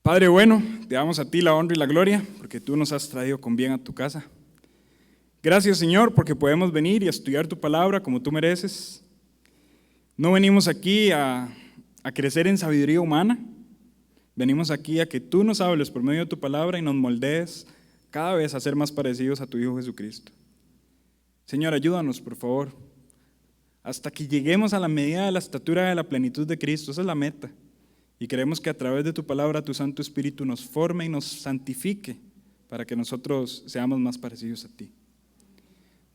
Padre bueno, te damos a ti la honra y la gloria, porque tú nos has traído con bien a tu casa. Gracias, Señor, porque podemos venir y estudiar tu palabra como tú mereces. No venimos aquí a crecer en sabiduría humana, venimos aquí a que tú nos hables por medio de tu palabra y nos moldees cada vez a ser más parecidos a tu Hijo Jesucristo. Señor, ayúdanos, por favor, hasta que lleguemos a la medida de la estatura de la plenitud de Cristo. Esa es la meta. Y queremos que a través de tu palabra, tu Santo Espíritu nos forme y nos santifique para que nosotros seamos más parecidos a ti.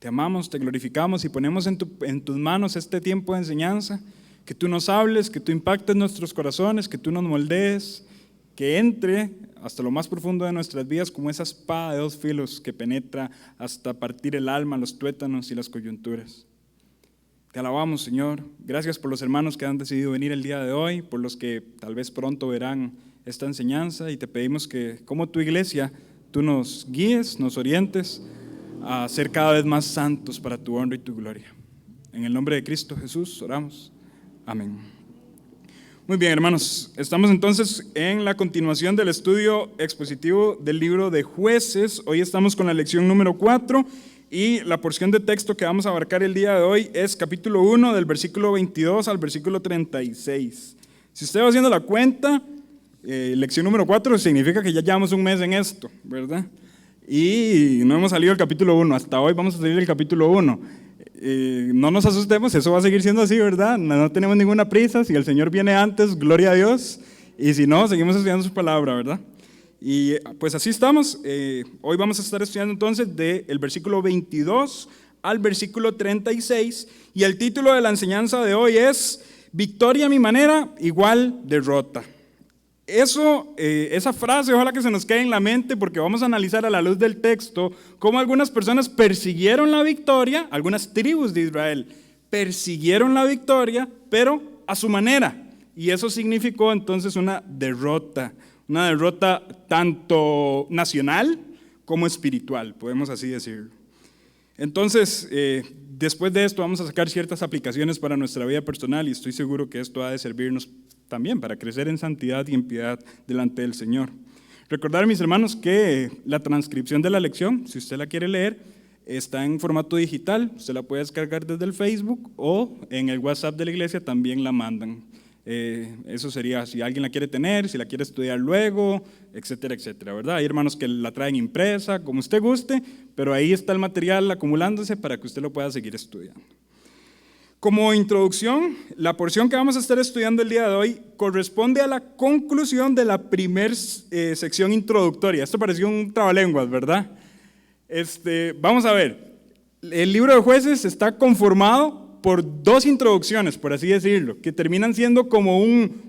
Te amamos, te glorificamos y ponemos en tus manos este tiempo de enseñanza, que tú nos hables, que tú impactes nuestros corazones, que tú nos moldees, que entre hasta lo más profundo de nuestras vidas como esa espada de dos filos que penetra hasta partir el alma, los tuétanos y las coyunturas. Te alabamos, Señor. Gracias por los hermanos que han decidido venir el día de hoy, por los que tal vez pronto verán esta enseñanza, y te pedimos que, como tu iglesia, tú nos guíes, nos orientes a ser cada vez más santos para tu honra y tu gloria. En el nombre de Cristo Jesús oramos. Amén. Muy bien, hermanos. Estamos entonces en la continuación del estudio expositivo del libro de Jueces. Hoy estamos con la lección número 4. Y la porción de texto que vamos a abarcar el día de hoy es capítulo 1 del versículo 22 al versículo 36. Si usted va haciendo la cuenta, lección número 4 significa que ya llevamos un mes en esto, ¿verdad? Y no hemos salido del capítulo 1, hasta hoy vamos a salir del capítulo 1. No nos asustemos, eso va a seguir siendo así, ¿verdad? No tenemos ninguna prisa, si el Señor viene antes, gloria a Dios, y si no, seguimos estudiando su palabra, ¿verdad? Y pues así estamos. Hoy vamos a estar estudiando entonces del versículo 22 al versículo 36, y el título de la enseñanza de hoy es Victoria a mi manera igual derrota. Esa frase ojalá que se nos quede en la mente, porque vamos a analizar a la luz del texto cómo algunas personas persiguieron la victoria, algunas tribus de Israel persiguieron la victoria, pero a su manera, y eso significó entonces una derrota tanto nacional como espiritual, podemos así decirlo. Entonces, después de esto vamos a sacar ciertas aplicaciones para nuestra vida personal, y estoy seguro que esto ha de servirnos también para crecer en santidad y en piedad delante del Señor. Recordar, mis hermanos, que la transcripción de la lección, si usted la quiere leer, está en formato digital. Usted la puede descargar desde el Facebook o en el WhatsApp de la iglesia también la mandan. Eso sería si alguien la quiere tener, si la quiere estudiar luego, etcétera, etcétera, ¿verdad? Hay hermanos que la traen impresa, como usted guste, pero ahí está el material acumulándose para que usted lo pueda seguir estudiando. Como introducción, la porción que vamos a estar estudiando el día de hoy corresponde a la conclusión de la primera sección introductoria. Esto pareció un trabalenguas, ¿verdad? Vamos a ver, el libro de Jueces está conformado por dos introducciones, por así decirlo, que terminan siendo como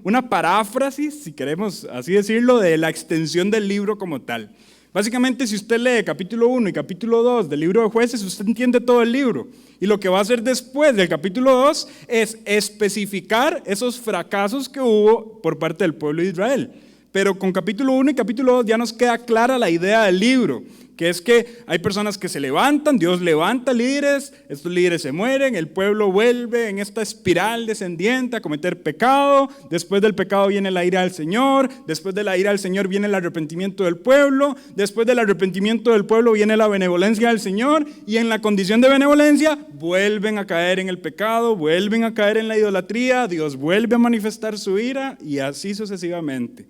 una paráfrasis, si queremos así decirlo, de la extensión del libro como tal. Básicamente, si usted lee capítulo 1 y capítulo 2 del libro de Jueces, usted entiende todo el libro. Y lo que va a hacer después del capítulo 2 es especificar esos fracasos que hubo por parte del pueblo de Israel. Pero con capítulo 1 y capítulo 2 ya nos queda clara la idea del libro, que es que hay personas que se levantan, Dios levanta líderes, estos líderes se mueren, el pueblo vuelve en esta espiral descendiente a cometer pecado, después del pecado viene la ira del Señor, después de la ira del Señor viene el arrepentimiento del pueblo, después del arrepentimiento del pueblo viene la benevolencia del Señor, y en la condición de benevolencia vuelven a caer en el pecado, vuelven a caer en la idolatría, Dios vuelve a manifestar su ira, y así sucesivamente.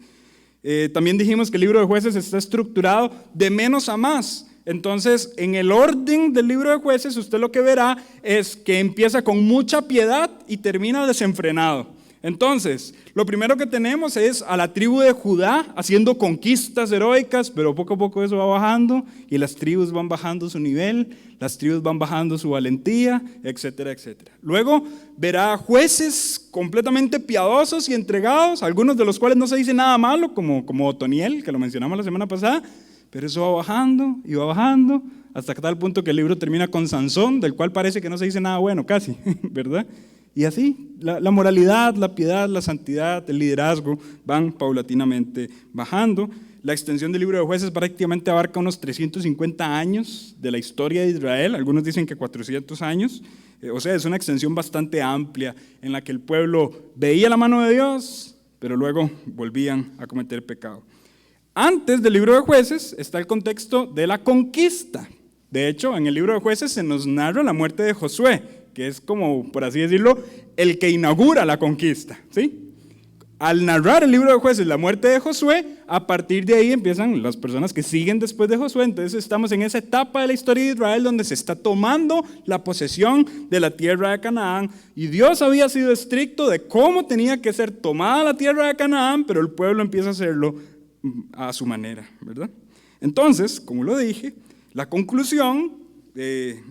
También dijimos que el libro de Jueces está estructurado de menos a más. Entonces, en el orden del libro de Jueces, usted lo que verá es que empieza con mucha piedad y termina desenfrenado. Entonces, lo primero que tenemos es a la tribu de Judá haciendo conquistas heroicas, pero poco a poco eso va bajando y las tribus van bajando su nivel, las tribus van bajando su valentía, etcétera, etcétera. Luego verá jueces completamente piadosos y entregados, algunos de los cuales no se dice nada malo, como Otoniel, que lo mencionamos la semana pasada, pero eso va bajando y va bajando hasta tal punto que el libro termina con Sansón, del cual parece que no se dice nada bueno casi, ¿verdad? Y así, la moralidad, la piedad, la santidad, el liderazgo van paulatinamente bajando. La extensión del libro de Jueces prácticamente abarca unos 350 años de la historia de Israel, algunos dicen que 400 años, o sea, es una extensión bastante amplia en la que el pueblo veía la mano de Dios, pero luego volvían a cometer pecado. Antes del libro de Jueces está el contexto de la conquista. De hecho, en el libro de Jueces se nos narra la muerte de Josué, que es como, por así decirlo, el que inaugura la conquista, ¿sí? Al narrar el libro de Jueces la muerte de Josué, a partir de ahí empiezan las personas que siguen después de Josué. Entonces estamos en esa etapa de la historia de Israel donde se está tomando la posesión de la tierra de Canaán, y Dios había sido estricto de cómo tenía que ser tomada la tierra de Canaán, pero el pueblo empieza a hacerlo a su manera, ¿verdad? Entonces, como lo dije, la conclusión de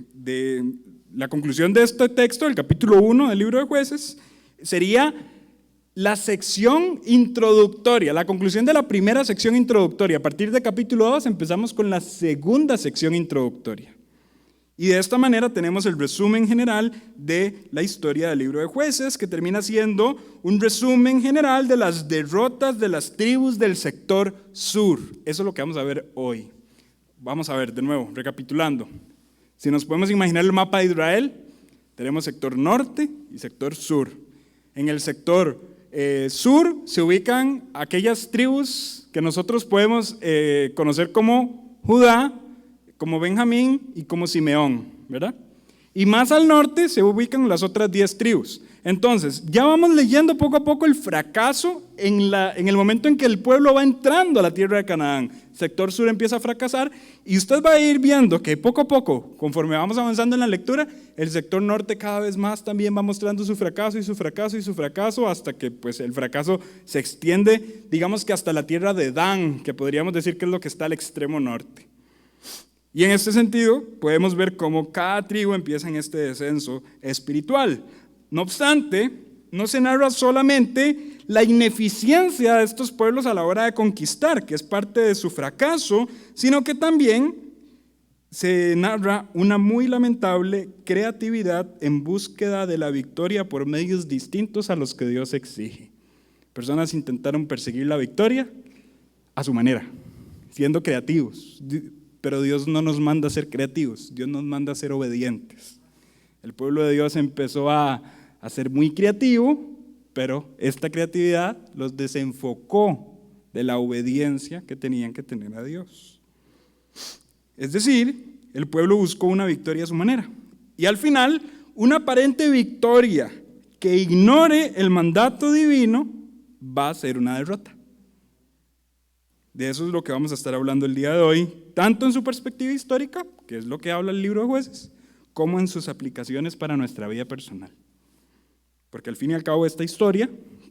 este texto, el capítulo 1 del libro de Jueces, sería la sección introductoria, la conclusión de la primera sección introductoria. A partir del capítulo 2 empezamos con la segunda sección introductoria. Y de esta manera tenemos el resumen general de la historia del libro de Jueces, que termina siendo un resumen general de las derrotas de las tribus del sector sur. Eso es lo que vamos a ver hoy. Vamos a ver de nuevo, recapitulando. Si nos podemos imaginar el mapa de Israel, tenemos sector norte y sector sur. En el sector sur se ubican aquellas tribus que nosotros podemos conocer como Judá, como Benjamín y como Simeón, ¿verdad? Y más al norte se ubican las otras 10 tribus. Entonces, ya vamos leyendo poco a poco el fracaso en el momento en que el pueblo va entrando a la tierra de Canaán. El sector sur empieza a fracasar y usted va a ir viendo que poco a poco, conforme vamos avanzando en la lectura, el sector norte cada vez más también va mostrando su fracaso y su fracaso y su fracaso, hasta que pues, el fracaso se extiende, digamos que hasta la tierra de Dan, que podríamos decir que es lo que está al extremo norte. Y en este sentido podemos ver cómo cada tribu empieza en este descenso espiritual. No obstante, no se narra solamente la ineficiencia de estos pueblos a la hora de conquistar, que es parte de su fracaso, sino que también se narra una muy lamentable creatividad en búsqueda de la victoria por medios distintos a los que Dios exige. Personas intentaron perseguir la victoria a su manera, siendo creativos, pero Dios no nos manda a ser creativos, Dios nos manda a ser obedientes. El pueblo de Dios empezó a ser muy creativo, pero esta creatividad los desenfocó de la obediencia que tenían que tener a Dios. Es decir, el pueblo buscó una victoria a su manera. Y al final, una aparente victoria que ignore el mandato divino va a ser una derrota. De eso es lo que vamos a estar hablando el día de hoy, tanto en su perspectiva histórica, que es lo que habla el libro de Jueces, como en sus aplicaciones para nuestra vida personal. Porque al fin y al cabo esta historia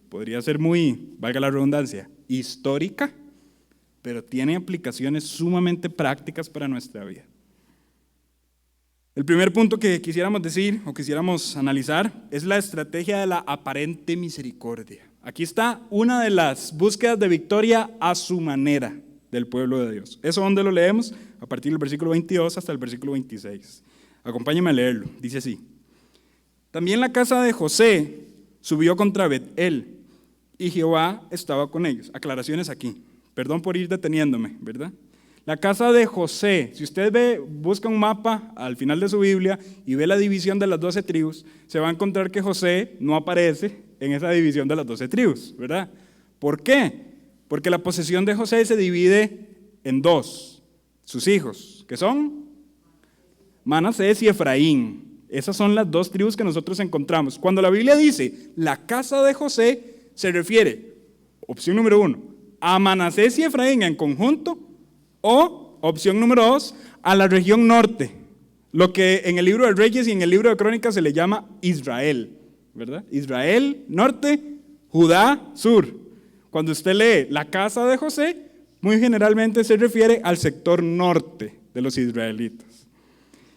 podría ser muy, valga la redundancia, histórica, pero tiene aplicaciones sumamente prácticas para nuestra vida. El primer punto que quisiéramos decir o quisiéramos analizar es la estrategia de la aparente misericordia. Aquí está una de las búsquedas de victoria a su manera del pueblo de Dios. ¿Eso dónde lo leemos? A partir del versículo 22 hasta el versículo 26. Acompáñenme a leerlo. Dice así: También la casa de José subió contra Bet-el, y Jehová estaba con ellos. Aclaraciones aquí. Perdón por ir deteniéndome, ¿verdad? La casa de José, si usted busca un mapa al final de su Biblia y ve la división de las 12 tribus, se va a encontrar que José no aparece en esa división de las 12 tribus, ¿verdad? ¿Por qué? Porque la posesión de José se divide en dos, sus hijos, que son Manasés y Efraín. Esas son las dos tribus que nosotros encontramos. Cuando la Biblia dice la casa de José, se refiere, opción número 1, a Manasés y Efraín en conjunto, o, opción número 2, a la región norte, lo que en el libro de Reyes y en el libro de Crónicas se le llama Israel, ¿verdad? Israel, norte, Judá, sur. Cuando usted lee la casa de José, muy generalmente se refiere al sector norte de los israelitas.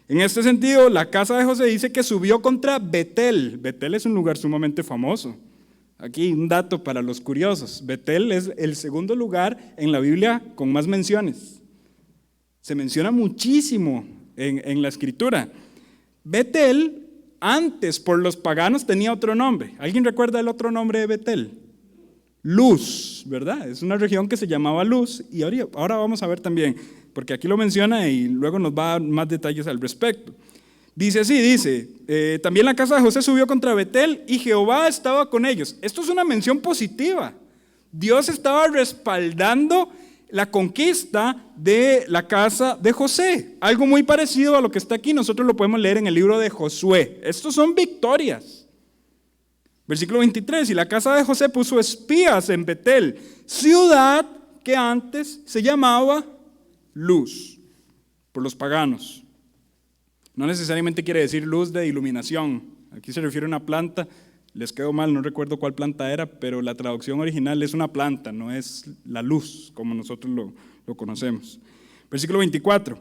En este sentido, la casa de José dice que subió contra Bet-el. Bet-el es un lugar sumamente famoso. Aquí un dato para los curiosos. Bet-el es el segundo lugar en la Biblia con más menciones. Se menciona muchísimo en la escritura. Bet-el antes por los paganos tenía otro nombre. ¿Alguien recuerda el otro nombre de Bet-el? Luz, ¿verdad? Es una región que se llamaba Luz y ahora vamos a ver también, porque aquí lo menciona y luego nos va a dar más detalles al respecto. Dice así, también la casa de José subió contra Bet-el y Jehová estaba con ellos. Esto es una mención positiva. Dios estaba respaldando la conquista de la casa de José. Algo muy parecido a lo que está aquí, nosotros lo podemos leer en el libro de Josué. Estos son victorias. Versículo 23, y la casa de José puso espías en Betel, ciudad que antes se llamaba Luz, por los paganos. No necesariamente quiere decir luz de iluminación. Aquí se refiere a una planta. Les quedó mal, no recuerdo cuál planta era, pero la traducción original es una planta, no es la luz, como nosotros lo conocemos. Versículo 24.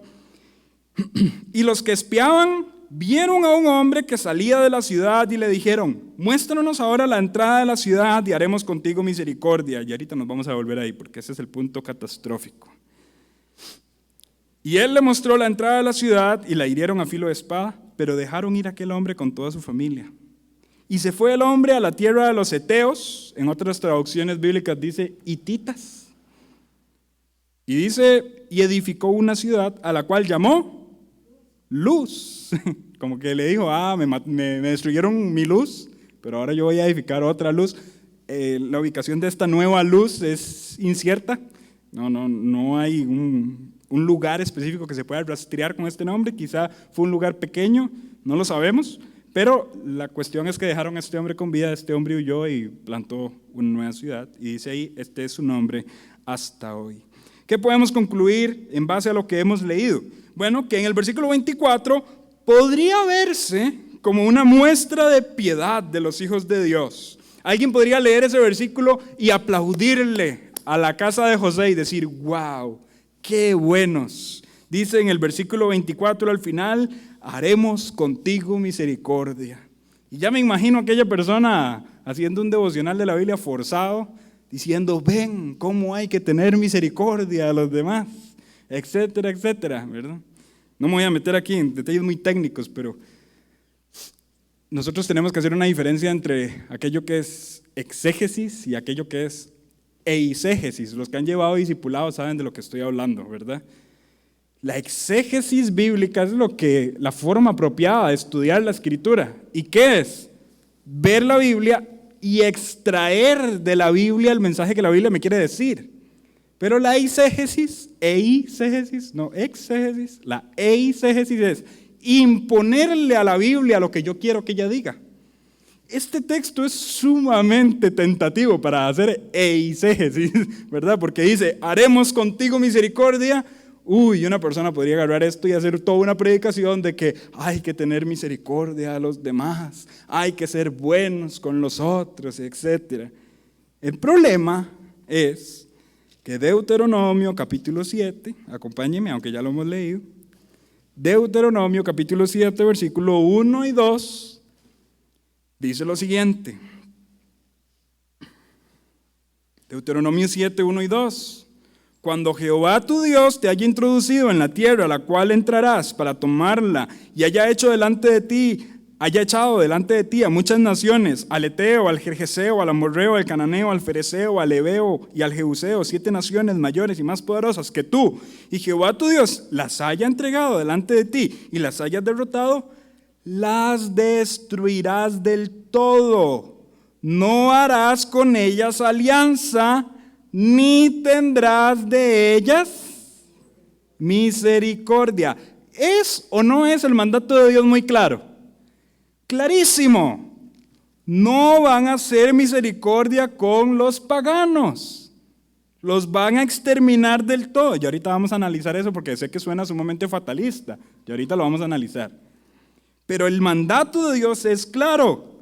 Y los que espiaban vieron a un hombre que salía de la ciudad y le dijeron: muéstranos ahora la entrada de la ciudad y haremos contigo misericordia. Y ahorita nos vamos a volver ahí, porque ese es el punto catastrófico. Y él le mostró la entrada de la ciudad y la hirieron a filo de espada, pero dejaron ir a aquel hombre con toda su familia. Y se fue el hombre a la tierra de los heteos, en otras traducciones bíblicas dice hititas, y dice, y edificó una ciudad a la cual llamó Luz. Como que le dijo, me destruyeron mi luz, pero ahora yo voy a edificar otra luz. La ubicación de esta nueva luz es incierta, no hay un lugar específico que se pueda rastrear con este nombre, quizá fue un lugar pequeño, no lo sabemos. Pero la cuestión es que dejaron a este hombre con vida, este hombre huyó y plantó una nueva ciudad. Y dice ahí, este es su nombre hasta hoy. ¿Qué podemos concluir en base a lo que hemos leído? Bueno, que en el versículo 24 podría verse como una muestra de piedad de los hijos de Dios. Alguien podría leer ese versículo y aplaudirle a la casa de José y decir, wow, qué buenos. Dice en el versículo 24 al final, haremos contigo misericordia. Y ya me imagino a aquella persona haciendo un devocional de la Biblia forzado, diciendo, ven, cómo hay que tener misericordia a los demás, etcétera, etcétera, ¿verdad? No me voy a meter aquí en detalles muy técnicos, pero nosotros tenemos que hacer una diferencia entre aquello que es exégesis y aquello que es eisegesis. Los que han llevado discipulado saben de lo que estoy hablando, ¿verdad? La exégesis bíblica es la forma apropiada de estudiar la Escritura. ¿Y qué es? Ver la Biblia y extraer de la Biblia el mensaje que la Biblia me quiere decir. Pero la exégesis es imponerle a la Biblia lo que yo quiero que ella diga. Este texto es sumamente tentativo para hacer eisegesis, ¿verdad? Porque dice, haremos contigo misericordia. Una persona podría agarrar esto y hacer toda una predicación de que hay que tener misericordia a los demás, hay que ser buenos con los otros, etc. El problema es que Deuteronomio capítulo 7, acompáñenme aunque ya lo hemos leído, Deuteronomio capítulo 7, versículo 1 y 2, dice lo siguiente. Deuteronomio 7, 1 y 2. Cuando Jehová tu Dios te haya introducido en la tierra a la cual entrarás para tomarla y haya echado delante de ti a muchas naciones, al Eteo, al Gergeseo, al Amorreo, al Cananeo, al Fereceo, al Heveo y al Jebuseo, 7 naciones mayores y más poderosas que tú, y Jehová tu Dios las haya entregado delante de ti y las hayas derrotado, las destruirás del todo. No harás con ellas alianza, ni tendrás de ellas misericordia. ¿Es o no es el mandato de Dios muy claro? Clarísimo. No van a hacer misericordia con los paganos. Los van a exterminar del todo. Y ahorita vamos a analizar eso porque sé que suena sumamente fatalista. Y ahorita lo vamos a analizar. Pero el mandato de Dios es claro.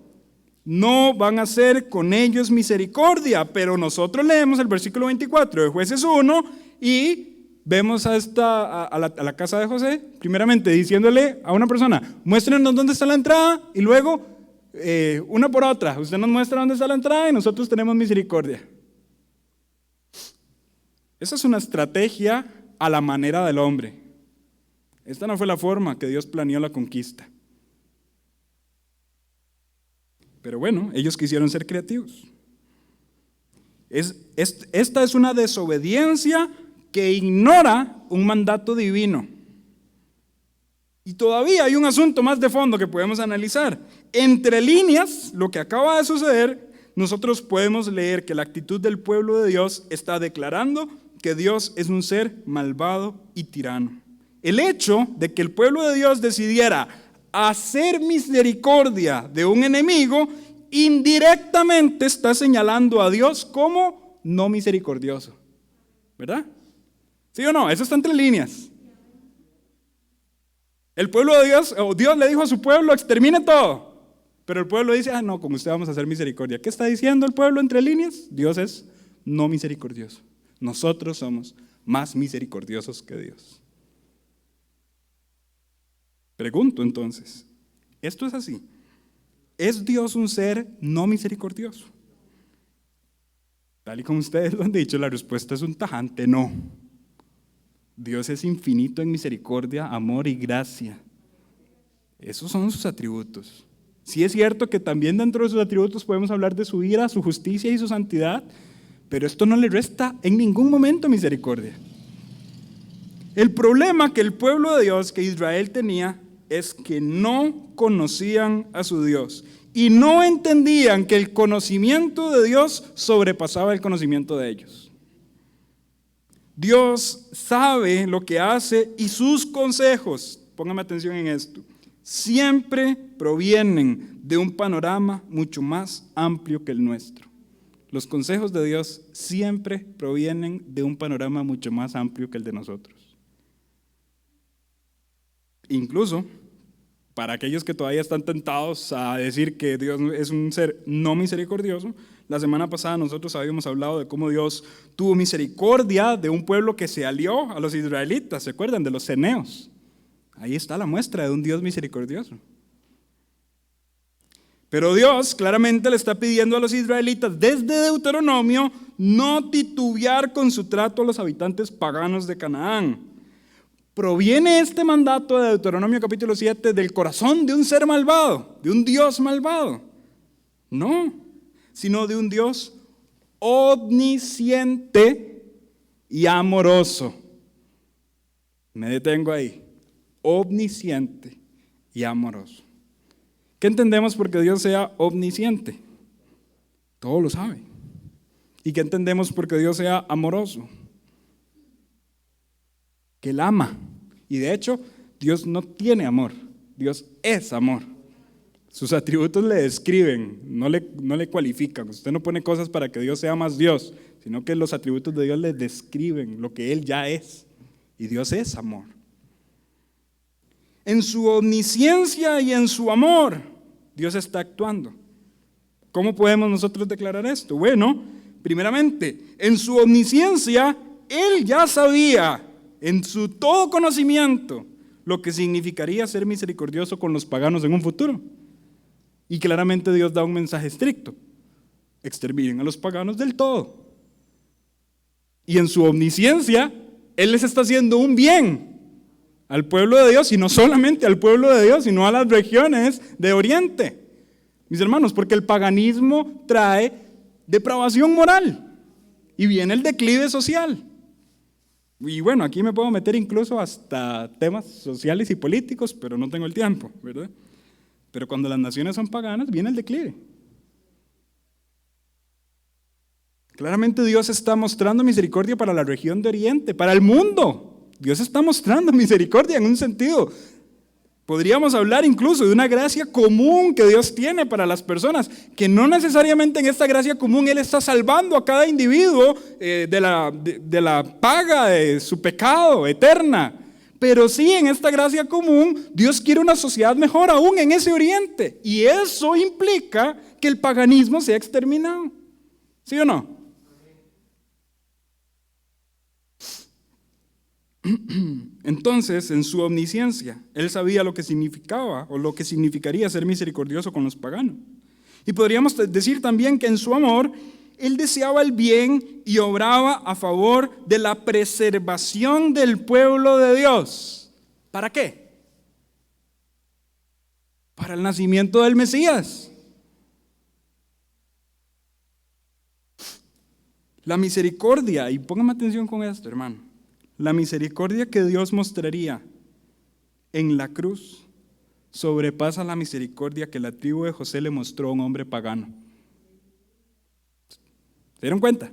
No van a hacer con ellos misericordia, pero nosotros leemos el versículo 24 de Jueces 1 y vemos a la casa de José, primeramente diciéndole a una persona, muéstrenos dónde está la entrada, y luego una por otra, usted nos muestra dónde está la entrada y nosotros tenemos misericordia. Esa es una estrategia a la manera del hombre. Esta no fue la forma que Dios planeó la conquista. Pero bueno, ellos quisieron ser creativos. Esta es una desobediencia que ignora un mandato divino. Y todavía hay un asunto más de fondo que podemos analizar. Entre líneas, lo que acaba de suceder nosotros podemos leer que la actitud del pueblo de Dios está declarando que Dios es un ser malvado y tirano. El hecho de que el pueblo de Dios decidiera hacer misericordia de un enemigo, indirectamente está señalando a Dios como no misericordioso. ¿Verdad? ¿Sí o no? Eso está entre líneas. El pueblo de Dios, o Dios le dijo a su pueblo, extermine todo. Pero el pueblo dice, no, con usted vamos a hacer misericordia. ¿Qué está diciendo el pueblo entre líneas? Dios es no misericordioso. Nosotros somos más misericordiosos que Dios. Pregunto entonces, ¿esto es así? ¿Es Dios un ser no misericordioso? Tal y como ustedes lo han dicho, la respuesta es un tajante no. Dios es infinito en misericordia, amor y gracia. Esos son sus atributos. Sí es cierto que también dentro de sus atributos podemos hablar de su ira, su justicia y su santidad, pero esto no le resta en ningún momento misericordia. El problema que el pueblo de Dios, que Israel tenía, es que no conocían a su Dios y no entendían que el conocimiento de Dios sobrepasaba el conocimiento de ellos. Dios sabe lo que hace y sus consejos, póngame atención en esto, siempre provienen de un panorama mucho más amplio que el nuestro. Los consejos de Dios siempre provienen de un panorama mucho más amplio que el de nosotros. Incluso, para aquellos que todavía están tentados a decir que Dios es un ser no misericordioso, la semana pasada nosotros habíamos hablado de cómo Dios tuvo misericordia de un pueblo que se alió a los israelitas, ¿se acuerdan? De los ceneos. Ahí está la muestra de un Dios misericordioso. Pero Dios claramente le está pidiendo a los israelitas desde Deuteronomio no titubear con su trato a los habitantes paganos de Canaán. ¿Proviene este mandato de Deuteronomio capítulo 7 del corazón de un ser malvado, de un Dios malvado? No, sino de un Dios omnisciente y amoroso. Me detengo ahí. Omnisciente y amoroso. ¿Qué entendemos porque Dios sea omnisciente? Todo lo sabe. ¿Y qué entendemos porque Dios sea amoroso? Que Él ama. Y de hecho, Dios no tiene amor. Dios es amor. Sus atributos le describen, no le cualifican. Usted no pone cosas para que Dios sea más Dios, sino que los atributos de Dios le describen lo que Él ya es. Y Dios es amor. En su omnisciencia y en su amor, Dios está actuando. ¿Cómo podemos nosotros declarar esto? Bueno, primeramente, en su omnisciencia, Él ya sabía, en su todo conocimiento, lo que significaría ser misericordioso con los paganos en un futuro. Y claramente Dios da un mensaje estricto: exterminen a los paganos del todo. Y en su omnisciencia, Él les está haciendo un bien al pueblo de Dios, y no solamente al pueblo de Dios, sino a las regiones de Oriente. Mis hermanos, porque el paganismo trae depravación moral y viene el declive social. Y bueno, aquí me puedo meter incluso hasta temas sociales y políticos, pero no tengo el tiempo, ¿verdad? Pero cuando las naciones son paganas, viene el declive. Claramente Dios está mostrando misericordia para la región de Oriente, para el mundo. Dios está mostrando misericordia en un sentido. Podríamos hablar incluso de una gracia común que Dios tiene para las personas, que no necesariamente en esta gracia común Él está salvando a cada individuo de la paga de su pecado eterna. Pero sí, en esta gracia común, Dios quiere una sociedad mejor aún en ese Oriente. Y eso implica que el paganismo sea exterminado. ¿Sí o no? Entonces, en su omnisciencia, Él sabía lo que significaba o lo que significaría ser misericordioso con los paganos. Y podríamos decir también que en su amor, Él deseaba el bien y obraba a favor de la preservación del pueblo de Dios. ¿Para qué? Para el nacimiento del Mesías. La misericordia, y póngame atención con esto, hermano. La misericordia que Dios mostraría en la cruz sobrepasa la misericordia que la tribu de José le mostró a un hombre pagano. ¿Se dieron cuenta?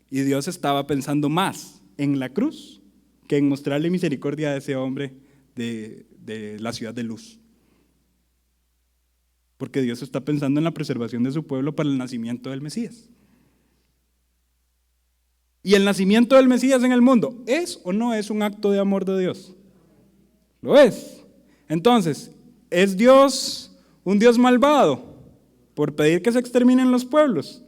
Y Dios estaba pensando más en la cruz que en mostrarle misericordia a ese hombre de la ciudad de luz. Porque Dios está pensando en la preservación de su pueblo para el nacimiento del Mesías. ¿Y el nacimiento del Mesías en el mundo es o no es un acto de amor de Dios? Lo es. Entonces, ¿es Dios un Dios malvado por pedir que se exterminen los pueblos?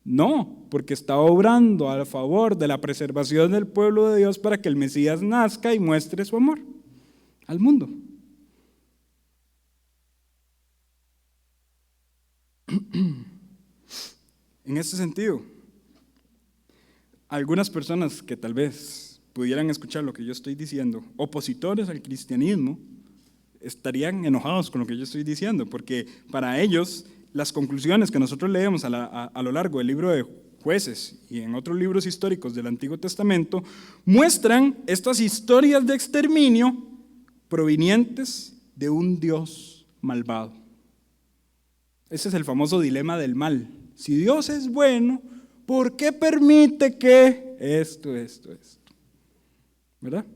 No, porque está obrando a favor de la preservación del pueblo de Dios para que el Mesías nazca y muestre su amor al mundo. En este sentido, algunas personas que tal vez pudieran escuchar lo que yo estoy diciendo, opositores al cristianismo, estarían enojados con lo que yo estoy diciendo, porque para ellos las conclusiones que nosotros leemos a lo largo del libro de Jueces y en otros libros históricos del Antiguo Testamento muestran estas historias de exterminio provenientes de un Dios malvado. Ese es el famoso dilema del mal. Si Dios es bueno, ¿por qué permite que esto? ¿Verdad?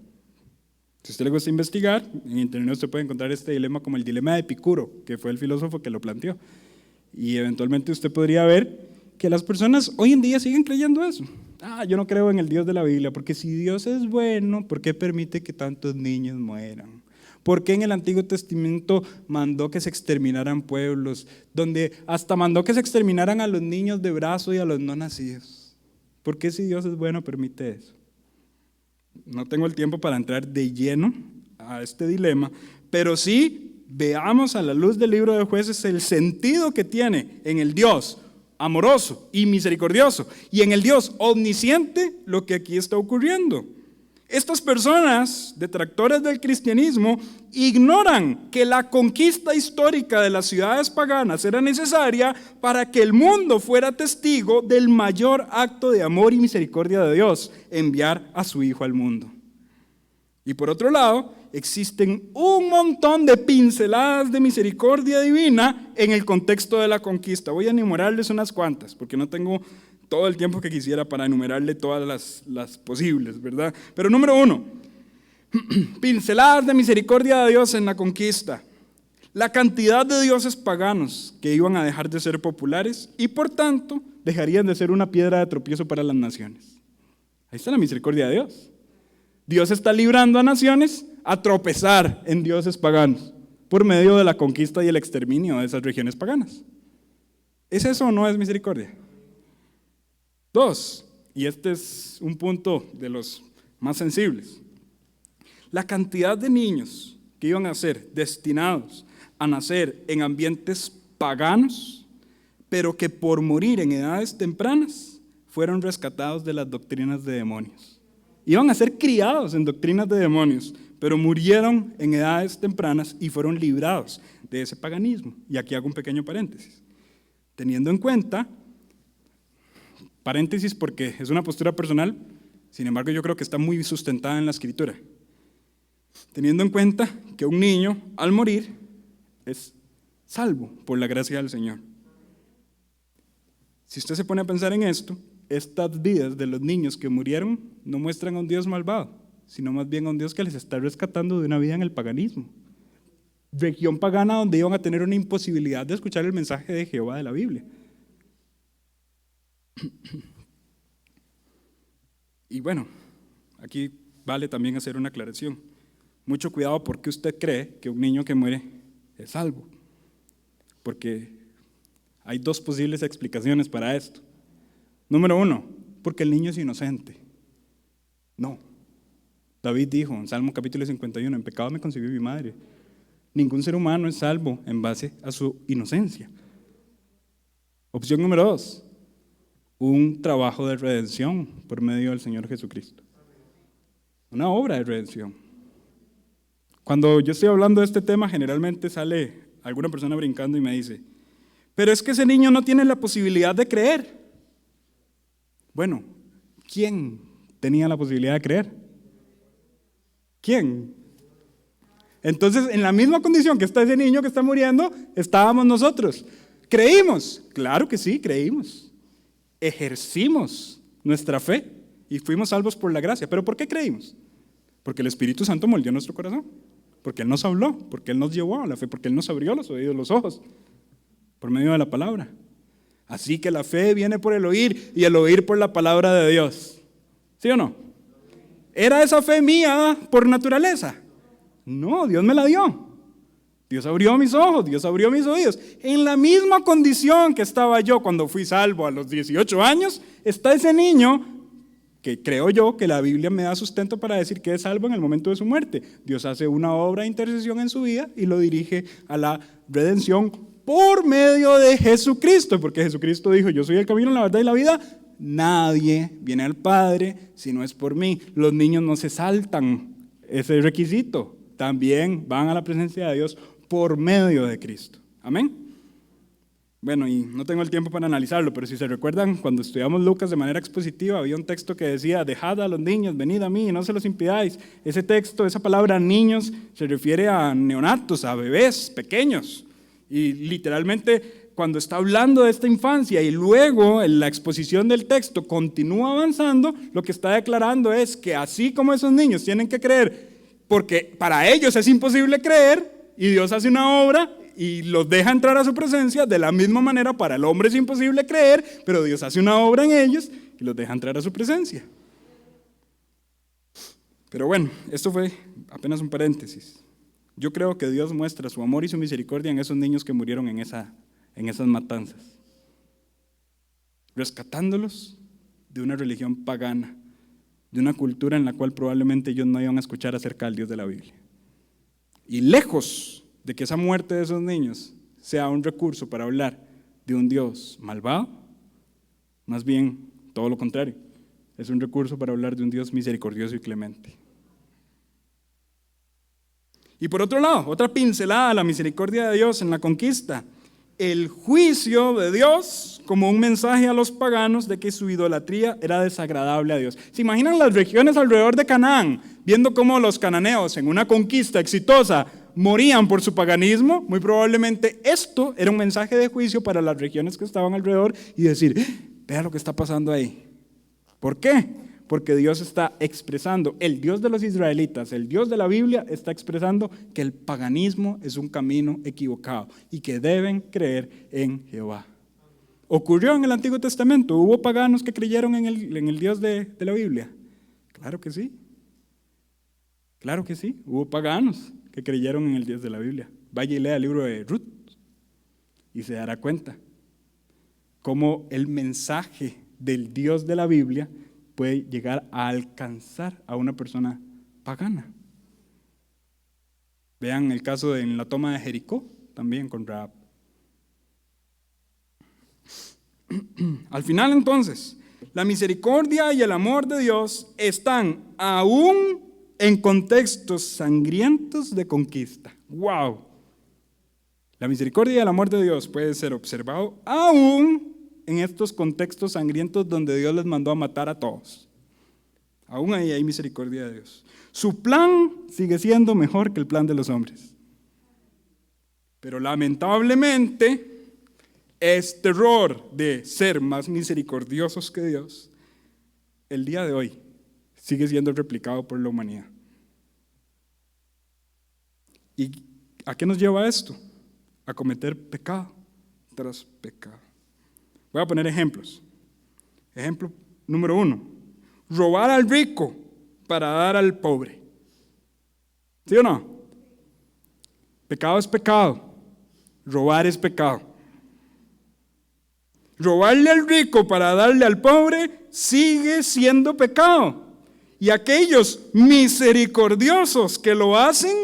Si a usted le gusta investigar, en internet usted puede encontrar este dilema como el dilema de Epicuro, que fue el filósofo que lo planteó. Y eventualmente usted podría ver que las personas hoy en día siguen creyendo eso. Yo no creo en el Dios de la Biblia, porque si Dios es bueno, ¿por qué permite que tantos niños mueran? ¿Por qué en el Antiguo Testamento mandó que se exterminaran pueblos? Donde hasta mandó que se exterminaran a los niños de brazo y a los no nacidos. ¿Por qué si Dios es bueno permite eso? No tengo el tiempo para entrar de lleno a este dilema, pero sí veamos a la luz del libro de Jueces el sentido que tiene en el Dios amoroso y misericordioso y en el Dios omnisciente lo que aquí está ocurriendo. Estas personas, detractores del cristianismo, ignoran que la conquista histórica de las ciudades paganas era necesaria para que el mundo fuera testigo del mayor acto de amor y misericordia de Dios, enviar a su Hijo al mundo. Y por otro lado, existen un montón de pinceladas de misericordia divina en el contexto de la conquista. Voy a enumerarles unas cuantas, porque no tengo todo el tiempo que quisiera para enumerarle todas las posibles, ¿verdad? Pero número 1, pinceladas de misericordia de Dios en la conquista. La cantidad de dioses paganos que iban a dejar de ser populares y por tanto dejarían de ser una piedra de tropiezo para las naciones. Ahí está la misericordia de Dios. Dios está librando a naciones a tropezar en dioses paganos por medio de la conquista y el exterminio de esas regiones paganas. ¿Es eso o no es misericordia? 2, y este es un punto de los más sensibles, la cantidad de niños que iban a ser destinados a nacer en ambientes paganos, pero que por morir en edades tempranas fueron rescatados de las doctrinas de demonios. Iban a ser criados en doctrinas de demonios, pero murieron en edades tempranas y fueron librados de ese paganismo. Y aquí hago un pequeño paréntesis. Teniendo en cuenta, paréntesis porque es una postura personal, sin embargo yo creo que está muy sustentada en la Escritura. Teniendo en cuenta que un niño al morir es salvo por la gracia del Señor. Si usted se pone a pensar en esto, estas vidas de los niños que murieron no muestran a un Dios malvado, sino más bien a un Dios que les está rescatando de una vida en el paganismo. Región pagana donde iban a tener una imposibilidad de escuchar el mensaje de Jehová de la Biblia. Y bueno, aquí vale también hacer una aclaración. Mucho cuidado porque usted cree que un niño que muere es salvo. Porque hay 2 posibles explicaciones para esto. Número 1, porque el niño es inocente. No. David dijo en Salmo capítulo 51, en pecado me concibió mi madre. Ningún ser humano es salvo en base a su inocencia. Opción número 2, un trabajo de redención por medio del Señor Jesucristo. Una obra de redención. Cuando yo estoy hablando de este tema, generalmente sale alguna persona brincando y me dice, pero es que ese niño no tiene la posibilidad de creer. Bueno, ¿quién tenía la posibilidad de creer? ¿Quién? Entonces, en la misma condición que está ese niño que está muriendo, estábamos nosotros. ¿Creímos? Claro que sí, creímos. ejercimos nuestra fe y fuimos salvos por la gracia. ¿Pero por qué creímos? Porque el Espíritu Santo moldeó nuestro corazón, porque Él nos habló, porque Él nos llevó a la fe, porque Él nos abrió los oídos, los ojos, por medio de la palabra. Así que la fe viene por el oír y el oír por la palabra de Dios. ¿Sí o no? ¿Era esa fe mía por naturaleza? No, Dios me la dio. Dios abrió mis ojos, Dios abrió mis oídos. En la misma condición que estaba yo cuando fui salvo a los 18 años, está ese niño que creo yo que la Biblia me da sustento para decir que es salvo en el momento de su muerte. Dios hace una obra de intercesión en su vida y lo dirige a la redención por medio de Jesucristo, porque Jesucristo dijo: yo soy el camino, la verdad y la vida. Nadie viene al Padre si no es por mí. Los niños no se saltan ese requisito, también van a la presencia de Dios por medio de Cristo. Amén. Bueno, y no tengo el tiempo para analizarlo, pero si se recuerdan, cuando estudiamos Lucas de manera expositiva, había un texto que decía: dejad a los niños, venid a mí y no se los impidáis. Ese texto, esa palabra niños, se refiere a neonatos, a bebés pequeños. Y literalmente, cuando está hablando de esta infancia y luego en la exposición del texto continúa avanzando, lo que está declarando es que así como esos niños tienen que creer, porque para ellos es imposible creer, y Dios hace una obra y los deja entrar a su presencia, de la misma manera para el hombre es imposible creer, pero Dios hace una obra en ellos y los deja entrar a su presencia. Pero bueno, esto fue apenas un paréntesis. Yo creo que Dios muestra su amor y su misericordia en esos niños que murieron en esas matanzas, rescatándolos de una religión pagana, de una cultura en la cual probablemente ellos no iban a escuchar acerca del Dios de la Biblia. Y lejos de que esa muerte de esos niños sea un recurso para hablar de un Dios malvado, más bien todo lo contrario, es un recurso para hablar de un Dios misericordioso y clemente. Y por otro lado, otra pincelada a la misericordia de Dios en la conquista: el juicio de Dios como un mensaje a los paganos de que su idolatría era desagradable a Dios. ¿Se imaginan las regiones alrededor de Canaán, viendo cómo los cananeos en una conquista exitosa morían por su paganismo? Muy probablemente esto era un mensaje de juicio para las regiones que estaban alrededor y decir: vea lo que está pasando ahí. ¿Por qué? Porque Dios está expresando, el Dios de los israelitas, el Dios de la Biblia, está expresando que el paganismo es un camino equivocado y que deben creer en Jehová. ¿Ocurrió en el Antiguo Testamento? ¿Hubo paganos que creyeron en el Dios de la Biblia? Claro que sí. Claro que sí. Hubo paganos que creyeron en el Dios de la Biblia. Vaya y lea el libro de Ruth y se dará cuenta cómo el mensaje del Dios de la Biblia puede llegar a alcanzar a una persona pagana. Vean el caso en la toma de Jericó, también con Rahab. Al final, entonces, la misericordia y el amor de Dios están aún en contextos sangrientos de conquista. ¡Wow! La misericordia y el amor de Dios puede ser observado aún en estos contextos sangrientos donde Dios les mandó a matar a todos. Aún ahí hay misericordia de Dios. Su plan sigue siendo mejor que el plan de los hombres. Pero lamentablemente, este error de ser más misericordiosos que Dios, el día de hoy, sigue siendo replicado por la humanidad. ¿Y a qué nos lleva esto? A cometer pecado tras pecado. Voy a poner ejemplos. Ejemplo número 1. Robar al rico para dar al pobre. ¿Sí o no? Pecado es pecado. Robar es pecado. Robarle al rico para darle al pobre sigue siendo pecado. Y aquellos misericordiosos que lo hacen,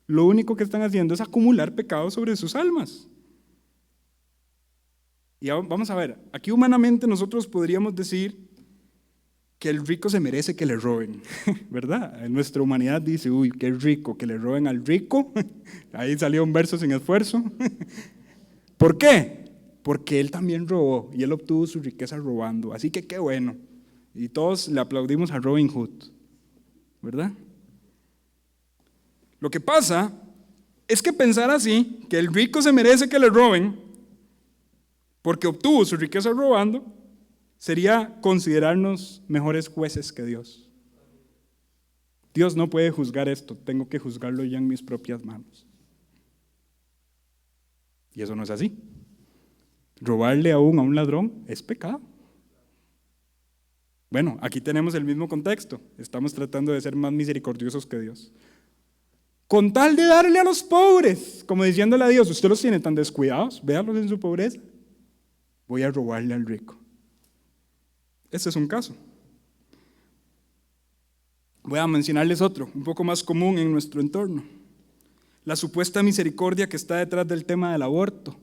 lo único que están haciendo es acumular pecado sobre sus almas. Y vamos a ver, aquí humanamente nosotros podríamos decir que el rico se merece que le roben, ¿verdad? En nuestra humanidad dice: uy, qué rico, que le roben al rico. Ahí salió un verso sin esfuerzo. ¿Por qué? Porque él también robó y él obtuvo su riqueza robando. Así que qué bueno. Y todos le aplaudimos a Robin Hood, ¿verdad? Lo que pasa es que pensar así, que el rico se merece que le roben porque obtuvo su riqueza robando, sería considerarnos mejores jueces que Dios. Dios no puede juzgar esto, tengo que juzgarlo ya en mis propias manos. Y eso no es así. Robarle aún a un ladrón es pecado. Bueno, aquí tenemos el mismo contexto. Estamos tratando de ser más misericordiosos que Dios. Con tal de darle a los pobres, como diciéndole a Dios, usted los tiene tan descuidados, véanlos en su pobreza, voy a robarle al rico. Ese es un caso. Voy a mencionarles otro, un poco más común en nuestro entorno. La supuesta misericordia que está detrás del tema del aborto.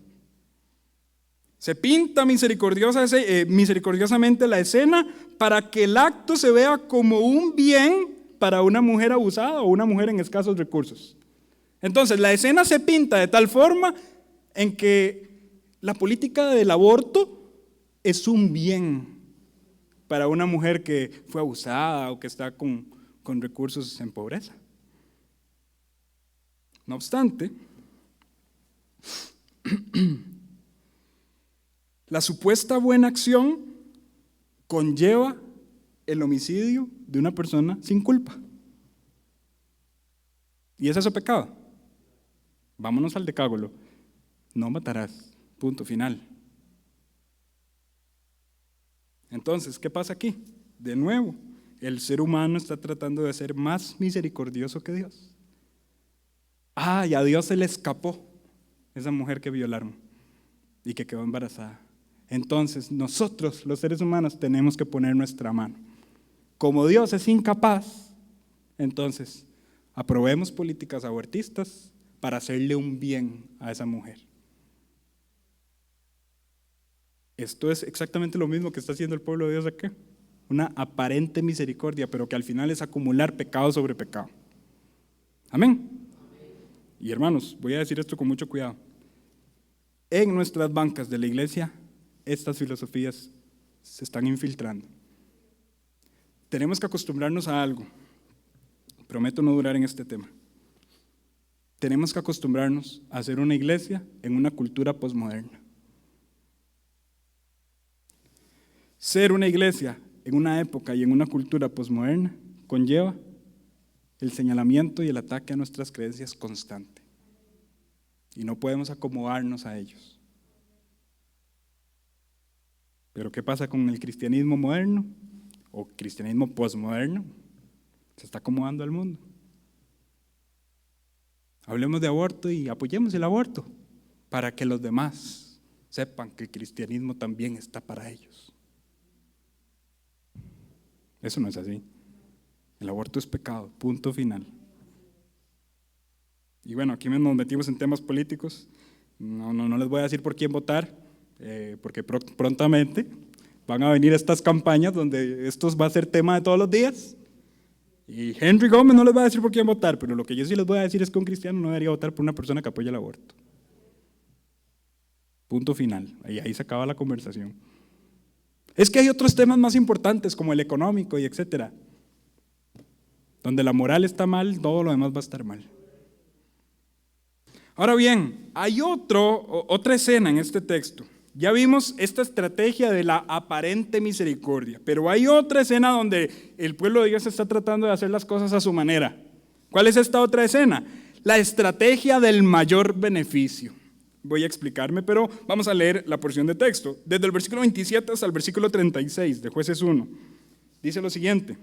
Se pinta misericordiosamente la escena para que el acto se vea como un bien para una mujer abusada o una mujer en escasos recursos. Entonces, la escena se pinta de tal forma en que la política del aborto es un bien para una mujer que fue abusada o que está con recursos en pobreza. No obstante, la supuesta buena acción conlleva el homicidio de una persona sin culpa. ¿Y es eso pecado? Vámonos al decálogo. No matarás. Punto final. Entonces, ¿qué pasa aquí? De nuevo, el ser humano está tratando de ser más misericordioso que Dios. Y a Dios se le escapó esa mujer que violaron y que quedó embarazada. Entonces, nosotros, los seres humanos, tenemos que poner nuestra mano. Como Dios es incapaz, entonces, aprobemos políticas abortistas para hacerle un bien a esa mujer. Esto es exactamente lo mismo que está haciendo el pueblo de Dios aquí. Una aparente misericordia, pero que al final es acumular pecado sobre pecado. Amén. Y hermanos, voy a decir esto con mucho cuidado. En nuestras bancas de la iglesia, estas filosofías se están infiltrando. Tenemos que acostumbrarnos a algo. Prometo no durar en este tema. Tenemos que acostumbrarnos a ser una iglesia en una cultura posmoderna. Ser una iglesia en una época y en una cultura posmoderna conlleva el señalamiento y el ataque a nuestras creencias constante. Y no podemos acomodarnos a ellos. Pero ¿qué pasa con el cristianismo moderno o cristianismo posmoderno? Se está acomodando al mundo. Hablemos de aborto y apoyemos el aborto para que los demás sepan que el cristianismo también está para ellos. Eso no es así. El aborto es pecado, punto final. Y bueno, aquí nos metimos en temas políticos. No les voy a decir por quién votar, porque prontamente van a venir estas campañas donde esto va a ser tema de todos los días. Y Henry Gómez no les va a decir por quién votar, pero lo que yo sí les voy a decir es que un cristiano no debería votar por una persona que apoya el aborto. Punto final. Ahí se acaba la conversación. Es que hay otros temas más importantes como el económico y etcétera. Donde la moral está mal, todo lo demás va a estar mal. Ahora bien, hay otra escena en este texto. Ya vimos esta estrategia de la aparente misericordia, pero hay otra escena donde el pueblo de Dios está tratando de hacer las cosas a su manera. ¿Cuál es esta otra escena? La estrategia del mayor beneficio. Voy a explicarme, pero vamos a leer la porción de texto. Desde el versículo 27 hasta el versículo 36 de Jueces 1. Dice lo siguiente.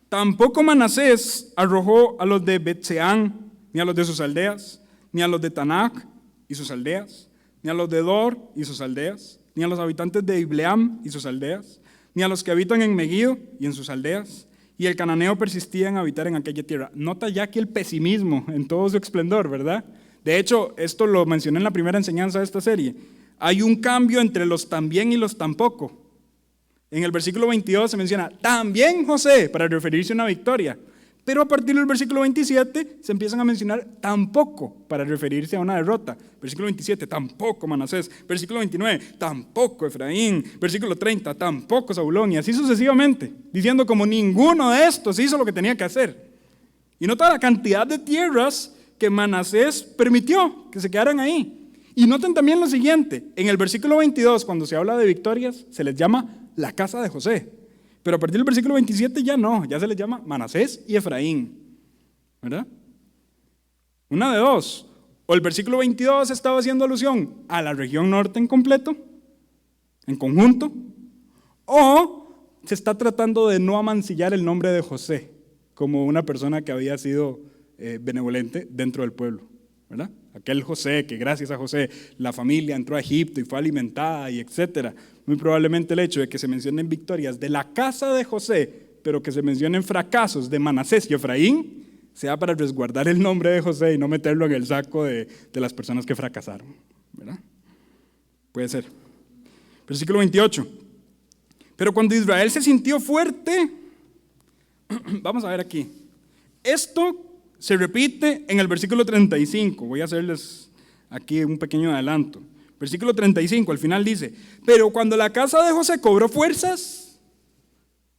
Tampoco Manasés arrojó a los de Bet-Seán, ni a los de sus aldeas, ni a los de Tanac y sus aldeas, ni a los de Dor y sus aldeas, ni a los habitantes de Ibleam y sus aldeas, ni a los que habitan en Megiddo y en sus aldeas. Y el cananeo persistía en habitar en aquella tierra. Nota ya que el pesimismo en todo su esplendor, ¿verdad? De hecho, esto lo mencioné en la primera enseñanza de esta serie. Hay un cambio entre los también y los tampoco. En el versículo 22 se menciona también José para referirse a una victoria. Pero a partir del versículo 27 se empiezan a mencionar tampoco para referirse a una derrota. Versículo 27, tampoco Manasés. Versículo 29, tampoco Efraín. Versículo 30, tampoco Zabulón. Y así sucesivamente, diciendo como ninguno de estos hizo lo que tenía que hacer. Y nota la cantidad de tierras que Manasés permitió que se quedaran ahí. Y noten también lo siguiente, en el versículo 22, cuando se habla de victorias, se les llama la casa de José. Pero a partir del versículo 27 ya no, ya se les llama Manasés y Efraín. ¿Verdad? Una de dos. O el versículo 22 estaba haciendo alusión a la región norte en completo, en conjunto, o se está tratando de no amancillar el nombre de José como una persona que había sido benevolente dentro del pueblo, ¿verdad? Aquel José que gracias a José la familia entró a Egipto y fue alimentada y etcétera. Muy probablemente el hecho de que se mencionen victorias de la casa de José, pero que se mencionen fracasos de Manasés y Efraín, sea para resguardar el nombre de José y no meterlo en el saco de las personas que fracasaron, ¿verdad? Puede ser. Versículo 28. Pero cuando Israel se sintió fuerte, vamos a ver aquí, esto se repite en el versículo 35, voy a hacerles aquí un pequeño adelanto. Versículo 35, al final dice, pero cuando la casa de José cobró fuerzas,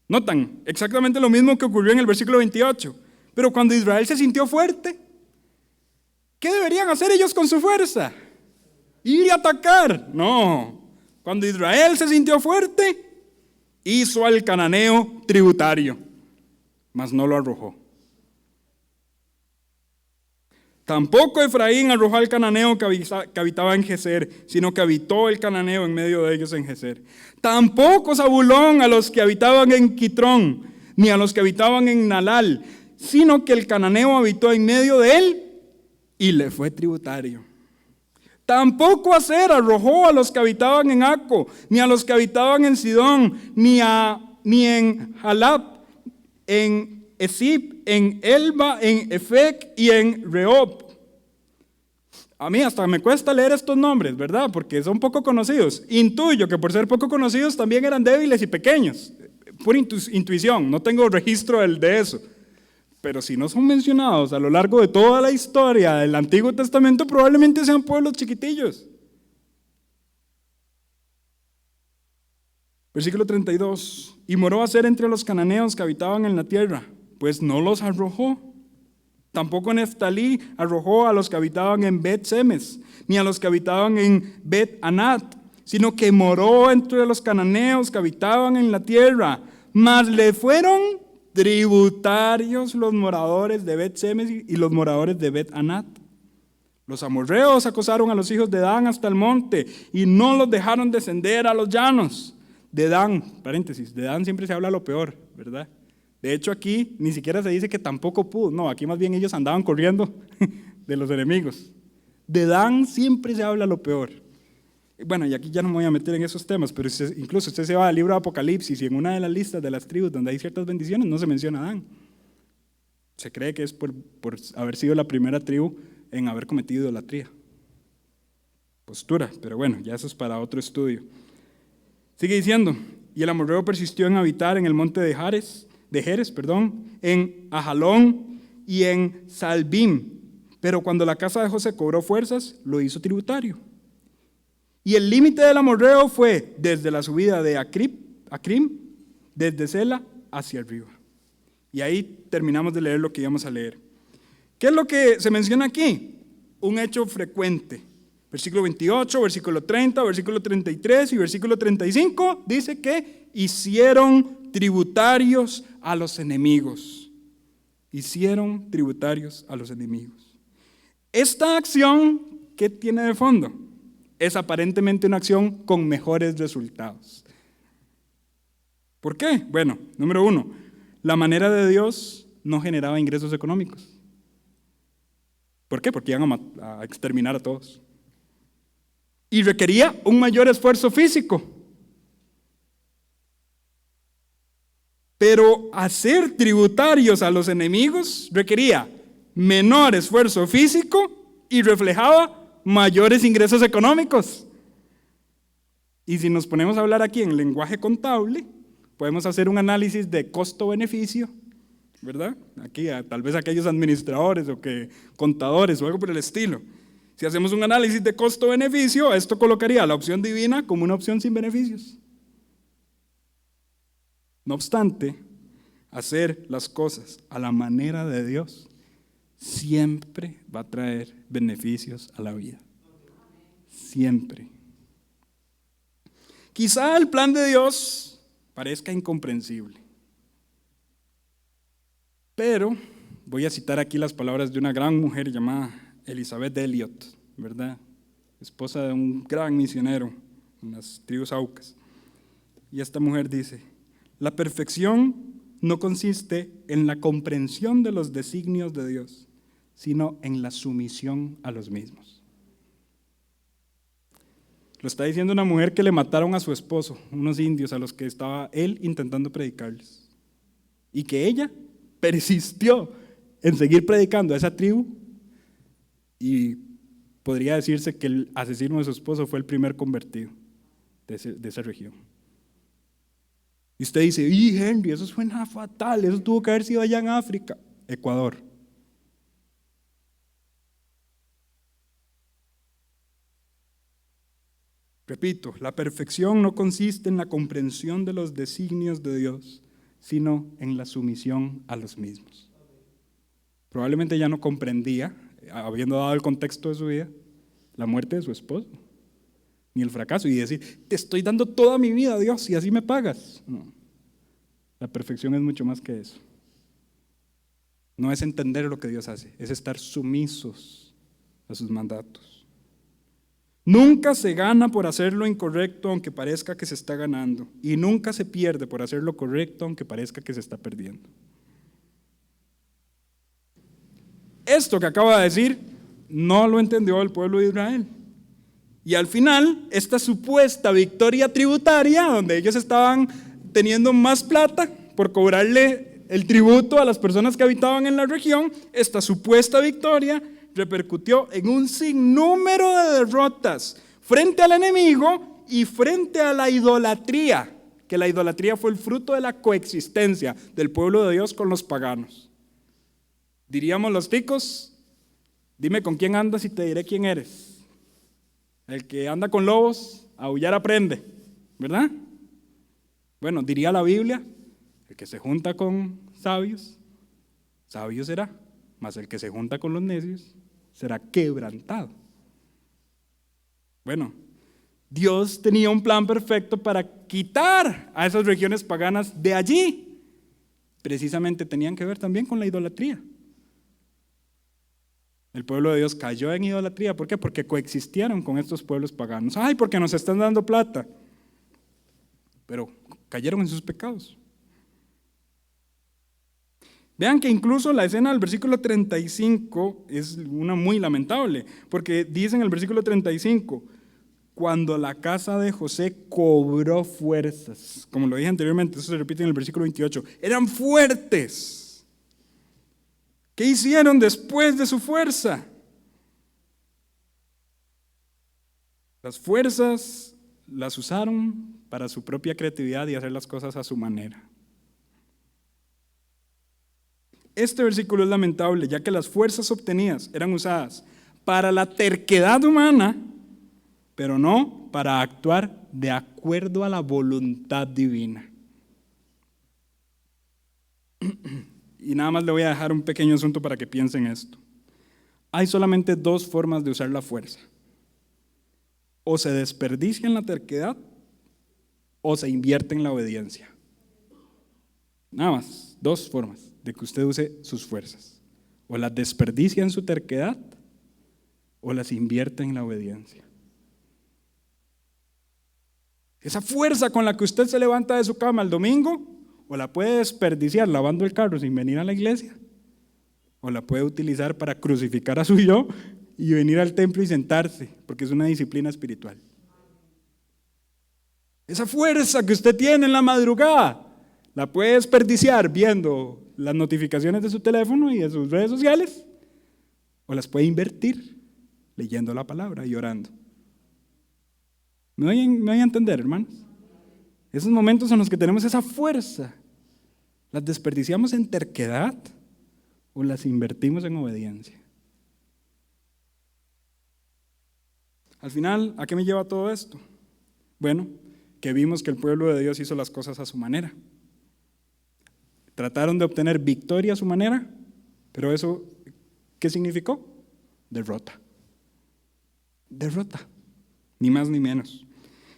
notan exactamente lo mismo que ocurrió en el versículo 28, pero cuando Israel se sintió fuerte, ¿qué deberían hacer ellos con su fuerza? ¿Ir y atacar? No, cuando Israel se sintió fuerte, hizo al cananeo tributario, mas no lo arrojó. Tampoco Efraín arrojó al cananeo que habitaba en Geser, sino que habitó el cananeo en medio de ellos en Geser. Tampoco Zabulón a los que habitaban en Quitrón, ni a los que habitaban en Nalal, sino que el cananeo habitó en medio de él y le fue tributario. Tampoco Aser arrojó a los que habitaban en Aco, ni a los que habitaban en Sidón, ni en Jalab, en Esib, en Elba, en Efec y en Rehob. A mí hasta me cuesta leer estos nombres, ¿verdad? Porque son poco conocidos. Intuyo que por ser poco conocidos también eran débiles y pequeños. Pura intuición, no tengo registro de eso. Pero si no son mencionados a lo largo de toda la historia del Antiguo Testamento, probablemente sean pueblos chiquitillos. Versículo 32. Y moró Aser entre los cananeos que habitaban en la tierra, pues no los arrojó. Tampoco Neftalí arrojó a los que habitaban en Bet-Semes, ni a los que habitaban en Bet-Anat, sino que moró entre los cananeos que habitaban en la tierra, mas le fueron tributarios los moradores de Bet-Semes y los moradores de Bet-Anat. Los amorreos acosaron a los hijos de Dan hasta el monte y no los dejaron descender a los llanos. De Dan, paréntesis, de Dan siempre se habla lo peor, ¿verdad? De hecho aquí ni siquiera se dice que tampoco pudo, no, aquí más bien ellos andaban corriendo de los enemigos. De Dan siempre se habla lo peor. Bueno, y aquí ya no me voy a meter en esos temas, pero incluso usted se va al libro de Apocalipsis y en una de las listas de las tribus donde hay ciertas bendiciones no se menciona a Dan. Se cree que es por haber sido la primera tribu en haber cometido idolatría. Postura, pero bueno, ya eso es para otro estudio. Sigue diciendo, y el amorreo persistió en habitar en el monte de Jerez, en Ajalón y en Salbim, pero cuando la casa de José cobró fuerzas, lo hizo tributario. Y el límite del amorreo fue desde la subida de Acrim, desde Sela hacia arriba. Y ahí terminamos de leer lo que íbamos a leer. ¿Qué es lo que se menciona aquí? Un hecho frecuente. Versículo 28, versículo 30, versículo 33 y versículo 35 dice que hicieron tributarios a los enemigos. Hicieron tributarios a los enemigos. Esta acción, ¿qué tiene de fondo? Es aparentemente una acción con mejores resultados. ¿Por qué? Bueno, número uno, la manera de Dios no generaba ingresos económicos. ¿Por qué? Porque iban a exterminar a todos. Y requería un mayor esfuerzo físico. Pero hacer tributarios a los enemigos requería menor esfuerzo físico y reflejaba mayores ingresos económicos. Y si nos ponemos a hablar aquí en lenguaje contable, podemos hacer un análisis de costo-beneficio, ¿verdad? Aquí, tal vez aquellos administradores o contadores o algo por el estilo. Si hacemos un análisis de costo-beneficio, esto colocaría a la opción divina como una opción sin beneficios. No obstante, hacer las cosas a la manera de Dios siempre va a traer beneficios a la vida. siempre. Quizá el plan de Dios parezca incomprensible, pero voy a citar aquí las palabras de una gran mujer llamada Elizabeth Elliot, ¿verdad? Esposa de un gran misionero en las tribus Aucas. Y esta mujer dice: la perfección no consiste en la comprensión de los designios de Dios, sino en la sumisión a los mismos. Lo está diciendo una mujer que le mataron a su esposo, unos indios a los que estaba él intentando predicarles. Y que ella persistió en seguir predicando a esa tribu, y podría decirse que el asesino de su esposo fue el primer convertido de esa región. Y usted dice: ¡y Henry, eso suena fatal! Eso tuvo que haber sido allá en África. Ecuador. Repito, la perfección no consiste en la comprensión de los designios de Dios, sino en la sumisión a los mismos. Probablemente ya no comprendía, habiendo dado el contexto de su vida, la muerte de su esposo, ni el fracaso, y decir: te estoy dando toda mi vida, Dios, y así me pagas. No, la perfección es mucho más que eso. No es entender lo que Dios hace, es estar sumisos a sus mandatos. Nunca se gana por hacer lo incorrecto aunque parezca que se está ganando, y nunca se pierde por hacer lo correcto aunque parezca que se está perdiendo. Esto que acaba de decir no lo entendió el pueblo de Israel. Y al final, esta supuesta victoria tributaria, donde ellos estaban teniendo más plata por cobrarle el tributo a las personas que habitaban en la región, esta supuesta victoria repercutió en un sinnúmero de derrotas frente al enemigo y frente a la idolatría, que la idolatría fue el fruto de la coexistencia del pueblo de Dios con los paganos. Diríamos los ticos: dime con quién andas y te diré quién eres. El que anda con lobos, a aullar aprende, ¿verdad? Bueno, diría la Biblia: el que se junta con sabios, sabio será, mas el que se junta con los necios será quebrantado. Bueno, Dios tenía un plan perfecto para quitar a esas regiones paganas de allí. Precisamente tenían que ver también con la idolatría. El pueblo de Dios cayó en idolatría. ¿Por qué? Porque coexistieron con estos pueblos paganos. ¡Ay, porque nos están dando plata! Pero cayeron en sus pecados. Vean que incluso la escena del versículo 35 es una muy lamentable, porque dice en el versículo 35: cuando la casa de José cobró fuerzas. Como lo dije anteriormente, eso se repite en el versículo 28. Eran fuertes. ¿Qué hicieron después de su fuerza? Las fuerzas las usaron para su propia creatividad y hacer las cosas a su manera. Este versículo es lamentable, ya que las fuerzas obtenidas eran usadas para la terquedad humana, pero no para actuar de acuerdo a la voluntad divina. Y nada más le voy a dejar un pequeño asunto para que piensen esto. Hay solamente dos formas de usar la fuerza: o se desperdicia en la terquedad, o se invierte en la obediencia. Nada más, dos formas de que usted use sus fuerzas: o las desperdicia en su terquedad, o las invierte en la obediencia. Esa fuerza con la que usted se levanta de su cama el domingo, o la puede desperdiciar lavando el carro sin venir a la iglesia, o la puede utilizar para crucificar a su yo y venir al templo y sentarse, porque es una disciplina espiritual. Esa fuerza que usted tiene en la madrugada, la puede desperdiciar viendo las notificaciones de su teléfono y de sus redes sociales, o las puede invertir leyendo la palabra y orando. ¿Me voy a entender, hermanos? Esos momentos en los que tenemos esa fuerza, ¿las desperdiciamos en terquedad o las invertimos en obediencia? Al final, ¿a qué me lleva todo esto? Bueno, que vimos que el pueblo de Dios hizo las cosas a su manera. Trataron de obtener victoria a su manera, pero eso, ¿qué significó? Derrota. Derrota. ni más ni menos.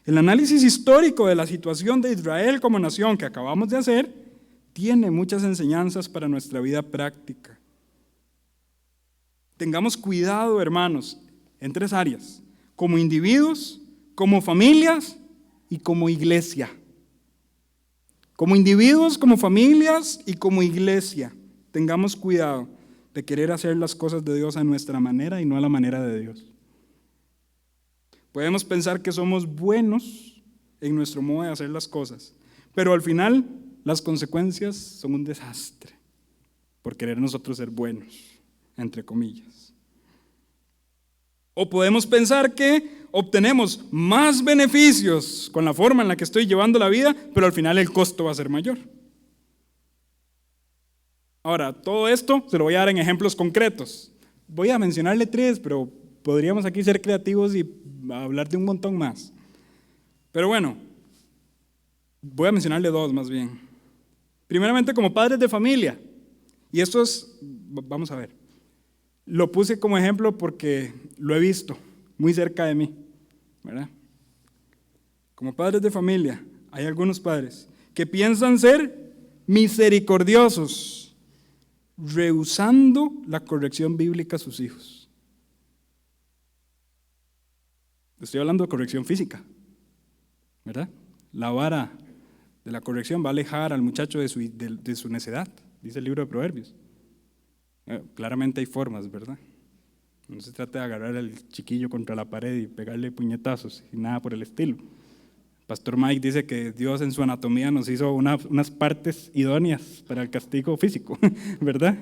El análisis histórico de la situación de Israel como nación que acabamos de hacer tiene muchas enseñanzas para nuestra vida práctica. Tengamos cuidado, hermanos, en 3 áreas: como individuos, como familias y como iglesia. Como individuos, como familias y como iglesia. Tengamos cuidado de querer hacer las cosas de Dios a nuestra manera y no a la manera de Dios. Podemos pensar que somos buenos en nuestro modo de hacer las cosas, pero al final las consecuencias son un desastre por querer nosotros ser buenos, entre comillas. O podemos pensar que obtenemos más beneficios con la forma en la que estoy llevando la vida, pero al final el costo va a ser mayor. Ahora, todo esto se lo voy a dar en ejemplos concretos. Voy a mencionarle 3, pero podríamos aquí ser creativos y hablar de un montón más. Pero bueno, voy a mencionarle 2 más bien. Primeramente, como padres de familia. Y esto es, vamos a ver, lo puse como ejemplo porque lo he visto muy cerca de mí, ¿verdad? Como padres de familia, hay algunos padres que piensan ser misericordiosos, rehusando la corrección bíblica a sus hijos. Estoy hablando de corrección física, ¿verdad? La vara de la corrección va a alejar al muchacho de su necedad, dice el libro de Proverbios. Claramente hay formas, ¿verdad? No se trata de agarrar al chiquillo contra la pared y pegarle puñetazos y nada por el estilo. Pastor Mike dice que Dios en su anatomía nos hizo unas partes idóneas para el castigo físico, ¿verdad?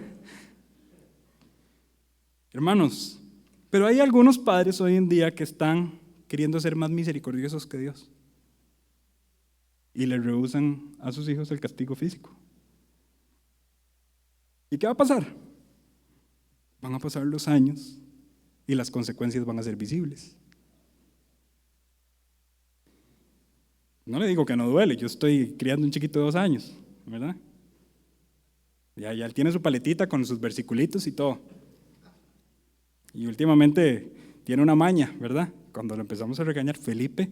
Hermanos, pero hay algunos padres hoy en día que están queriendo ser más misericordiosos que Dios y le rehúsan a sus hijos el castigo físico. ¿Y qué va a pasar? Van a pasar los años y las consecuencias van a ser visibles. No le digo que no duele, yo estoy criando un chiquito de 2 años, ¿verdad? Ya él tiene su paletita con sus versiculitos y todo. Y últimamente tiene una maña, ¿verdad? Cuando lo empezamos a regañar, Felipe,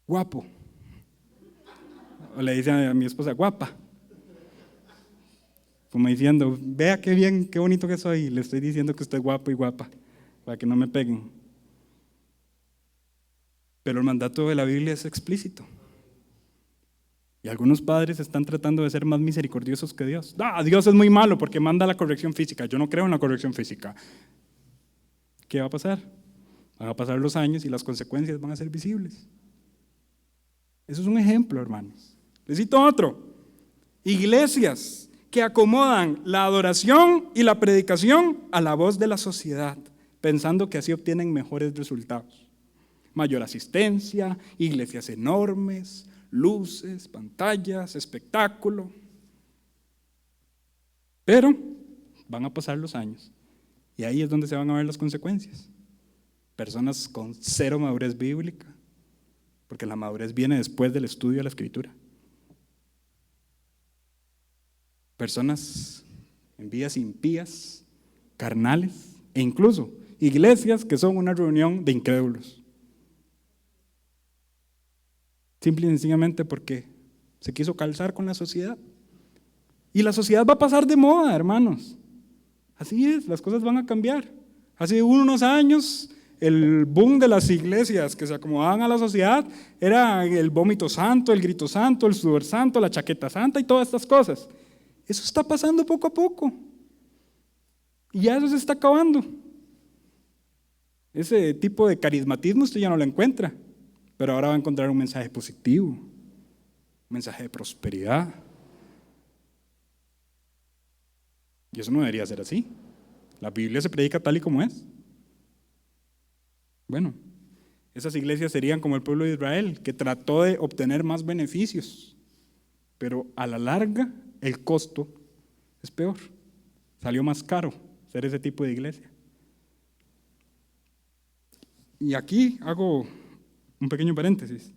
guapo. O le dice a mi esposa, guapa. Como diciendo, vea qué bien, qué bonito que soy. Y le estoy diciendo que usted es guapo y guapa, para que no me peguen. Pero el mandato de la Biblia es explícito. Y algunos padres están tratando de ser más misericordiosos que Dios. Dios es muy malo porque manda la corrección física. Yo no creo en la corrección física. ¿Qué va a pasar? Van a pasar los años y las consecuencias van a ser visibles. Eso es un ejemplo, hermanos. Les cito otro. Iglesias que acomodan la adoración y la predicación a la voz de la sociedad, pensando que así obtienen mejores resultados. Mayor asistencia, iglesias enormes, luces, pantallas, espectáculo. Pero van a pasar los años y ahí es donde se van a ver las consecuencias. Personas con 0 madurez bíblica, porque la madurez viene después del estudio de la Escritura. Personas en vidas impías, carnales, e incluso iglesias que son una reunión de incrédulos. Simple y sencillamente porque se quiso calzar con la sociedad. Y la sociedad va a pasar de moda, hermanos. Así es, las cosas van a cambiar. Hace unos años, el boom de las iglesias que se acomodaban a la sociedad era el vómito santo, el grito santo, el sudor santo, la chaqueta santa y todas estas cosas. Eso está pasando poco a poco. Y ya eso se está acabando. Ese tipo de carismatismo usted ya no lo encuentra. Pero ahora va a encontrar un mensaje positivo, un mensaje de prosperidad. Y eso no debería ser así. La Biblia se predica tal y como es. Bueno, esas iglesias serían como el pueblo de Israel, que trató de obtener más beneficios, pero a la larga el costo es peor. Salió más caro ser ese tipo de iglesia. Y aquí hago un pequeño paréntesis.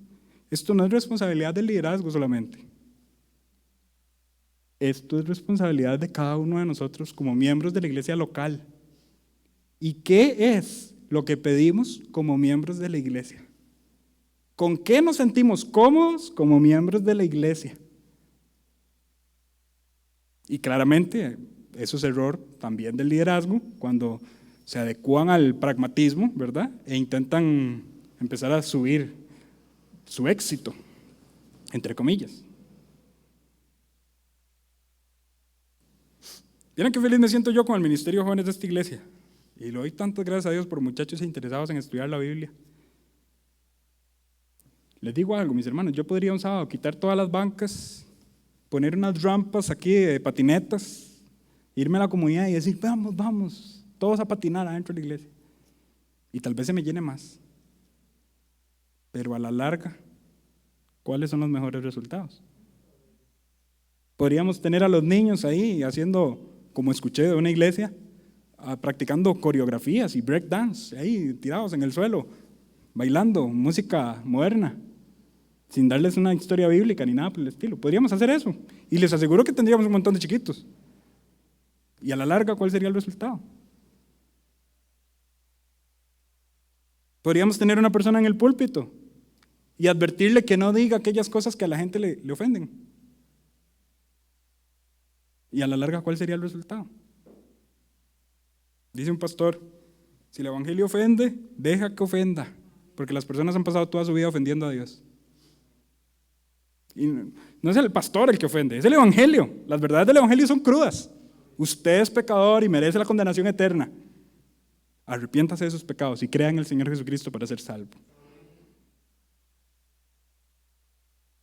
Esto no es responsabilidad del liderazgo solamente. Esto es responsabilidad de cada uno de nosotros como miembros de la iglesia local. ¿Y qué es lo que pedimos como miembros de la iglesia. ¿Con qué nos sentimos cómodos como miembros de la iglesia? Y claramente eso es error también del liderazgo, cuando se adecúan al pragmatismo, ¿verdad? E intentan empezar a subir su éxito, entre comillas. ¿Vieron qué feliz me siento yo con el ministerio de jóvenes de esta iglesia? Y le doy tantas gracias a Dios por muchachos interesados en estudiar la Biblia. Les digo algo, mis hermanos, yo podría un sábado quitar todas las bancas, poner unas rampas aquí de patinetas, irme a la comunidad y decir, vamos, vamos, todos a patinar adentro de la iglesia. Y tal vez se me llene más. Pero a la larga, ¿cuáles son los mejores resultados? Podríamos tener a los niños ahí haciendo, como escuché de una iglesia, practicando coreografías y breakdance, ahí tirados en el suelo, bailando música moderna, sin darles una historia bíblica ni nada por el estilo. Podríamos hacer eso. Y les aseguro que tendríamos un montón de chiquitos. Y a la larga, ¿cuál sería el resultado? Podríamos tener una persona en el púlpito y advertirle que no diga aquellas cosas que a la gente le ofenden. Y a la larga, ¿cuál sería el resultado? Dice un pastor, si el evangelio ofende, deja que ofenda, porque las personas han pasado toda su vida ofendiendo a Dios. Y no es el pastor el que ofende, es el evangelio. Las verdades del evangelio son crudas. Usted es pecador y merece la condenación eterna. Arrepiéntase de sus pecados y crea en el Señor Jesucristo para ser salvo.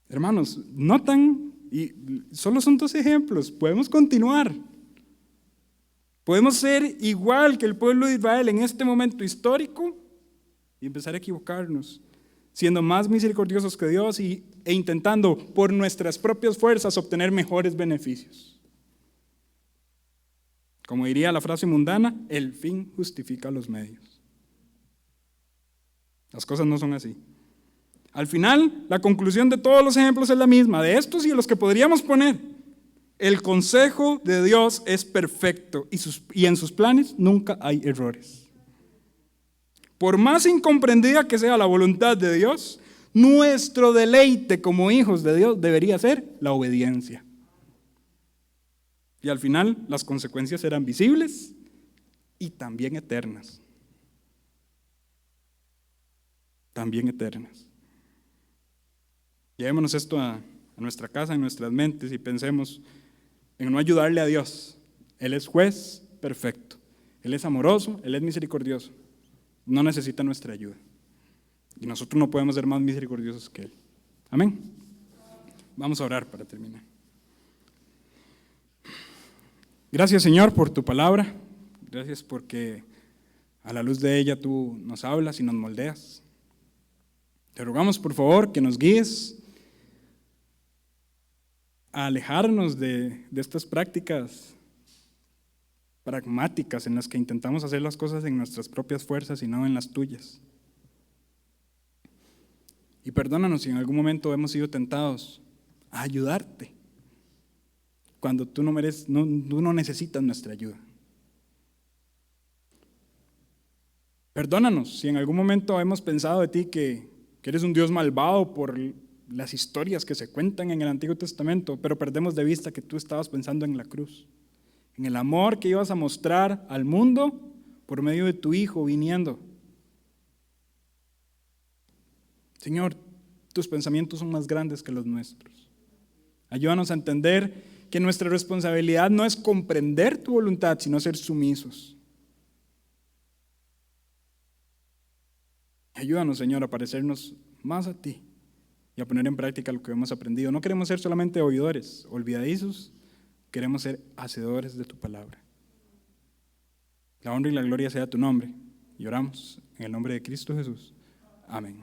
Hermanos, notan, y solo son 2 ejemplos, podemos continuar. Podemos ser igual que el pueblo de Israel en este momento histórico y empezar a equivocarnos, siendo más misericordiosos que Dios e intentando por nuestras propias fuerzas obtener mejores beneficios. Como diría la frase mundana, el fin justifica los medios. Las cosas no son así. Al final, la conclusión de todos los ejemplos es la misma, de estos y de los que podríamos poner. El consejo de Dios es perfecto y en sus planes nunca hay errores. Por más incomprendida que sea la voluntad de Dios, nuestro deleite como hijos de Dios debería ser la obediencia. Y al final las consecuencias serán visibles y también eternas. También eternas. Llevémonos esto a nuestra casa, en nuestras mentes y pensemos en no ayudarle a Dios. Él es juez perfecto. Él es amoroso, Él es misericordioso. No necesita nuestra ayuda. Y nosotros no podemos ser más misericordiosos que Él. Amén. Vamos a orar para terminar. Gracias, Señor, por tu palabra. Gracias porque a la luz de ella tú nos hablas y nos moldeas. Te rogamos, por favor, que nos guíes a alejarnos de estas prácticas pragmáticas en las que intentamos hacer las cosas en nuestras propias fuerzas y no en las tuyas. Y perdónanos si en algún momento hemos sido tentados a ayudarte cuando tú no necesitas nuestra ayuda. Perdónanos si en algún momento hemos pensado de ti que eres un Dios malvado por las historias que se cuentan en el Antiguo Testamento, pero perdemos de vista que tú estabas pensando en la cruz, en el amor que ibas a mostrar al mundo por medio de tu Hijo viniendo. Señor, tus pensamientos son más grandes que los nuestros. Ayúdanos a entender que nuestra responsabilidad no es comprender tu voluntad, sino ser sumisos. Ayúdanos, Señor, a parecernos más a ti y a poner en práctica lo que hemos aprendido. No queremos ser solamente oidores, olvidadizos, queremos ser hacedores de tu palabra. La honra y la gloria sea tu nombre. Y oramos en el nombre de Cristo Jesús. Amén.